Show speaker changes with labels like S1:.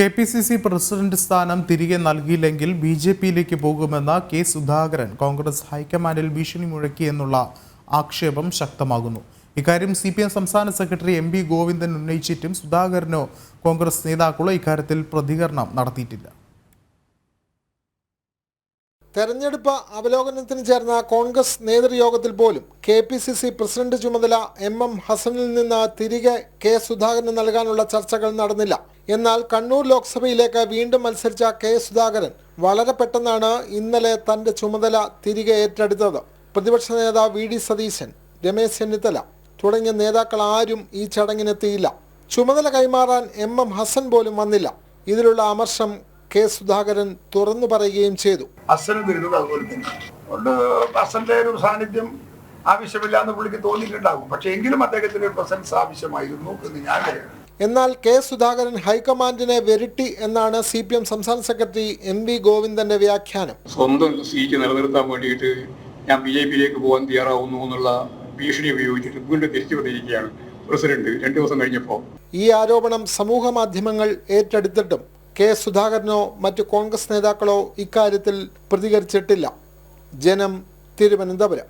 S1: KPCC president സ്ഥാനം തിരികെ നൽകിയില്ലെങ്കിൽ ബിജെപിയിലേക്ക് പോകുമെന്ന കെ സുധാകരൻ കോൺഗ്രസ് ഹൈക്കമാൻഡിൽ ഭീഷണി മുഴക്കിയെന്നുള്ള ആക്ഷേപം ശക്തമാകുന്നു. ഇക്കാര്യം സിപിഎം സംസ്ഥാന സെക്രട്ടറി എം.വി. ഗോവിന്ദൻ ഉന്നയിച്ചിട്ടും സുധാകരനോ കോൺഗ്രസ് നേതാക്കളോ ഇക്കാര്യത്തിൽ പ്രതികരണം നടത്തിയിട്ടില്ല.
S2: തെരഞ്ഞെടുപ്പ് അവലോകനത്തിന് ചേർന്ന കോൺഗ്രസ് നേതൃയോഗത്തിൽ പോലും കെപിസിസി പ്രസിഡന്റ് ചുമതല എം ഹസനിൽ നിന്ന് തിരികെ കെ സുധാകരന് നൽകാനുള്ള ചർച്ചകൾ നടന്നില്ല. എന്നാൽ കണ്ണൂർ ലോക്സഭയിലേക്ക് വീണ്ടും മത്സരിച്ച കെ സുധാകരൻ വളരെ പെട്ടെന്നാണ് ഇന്നലെ തന്റെ ചുമതല തിരികെ ഏറ്റെടുത്തത്. പ്രതിപക്ഷ നേതാവ് വി.ഡി. സതീശൻ, രമേശ് ചെന്നിത്തല തുടങ്ങിയ നേതാക്കൾ ആരും ഈ ചടങ്ങിനെത്തിയില്ല. ചുമതല കൈമാറാൻ എം ഹസൻ പോലും വന്നില്ല. ഇതിലുള്ള അമർഷം കെ സുധാകരൻ തുറന്നു പറയുകയും ചെയ്തു.
S3: ഹസനും വരുന്നത് അതുപോലെ തന്നെ. ഹസന്റെ ഒരു സാന്നിധ്യം ആവശ്യമില്ല എന്ന് പുള്ളിക്ക് തോന്നിയിട്ടുണ്ടാകും. പക്ഷേ എങ്കിലും അദ്ദേഹത്തിന്റെ ഒരു പ്രസൻസ് ആവശ്യമായിരുന്നു എന്ന് ഞാൻ കരുതുന്നു.
S2: എന്നാൽ കെ സുധാകരൻ ഹൈക്കമാൻഡിനെ വെരുട്ടി എന്നാണ് സിപിഎം സംസ്ഥാന സെക്രട്ടറി എം.വി. ഗോവിന്ദന്റെ വ്യാഖ്യാനം.
S4: സ്വന്തം സീറ്റ് നിലനിർത്താൻ വേണ്ടിയിട്ട് ഞാൻ ബിജെപിയിലേക്ക് പോകാൻ തയ്യാറാവുന്നു എന്നുള്ള ഭീഷണി ഉപയോഗിച്ചിട്ട് വീണ്ടും തിരിച്ചു വന്നിരിക്കുകയാണ് പ്രസിഡന്റ് 2 ദിവസം കഴിഞ്ഞപ്പോൾ.
S2: ഈ ആരോപണം സമൂഹ മാധ്യമങ്ങൾ ഏറ്റെടുത്തിട്ടും കെ സുധാകരനോ മറ്റു കോൺഗ്രസ് നേതാക്കളോ ഇക്കാര്യത്തിൽ പ്രതികരിച്ചിട്ടില്ല. ജനം, തിരുവനന്തപുരം.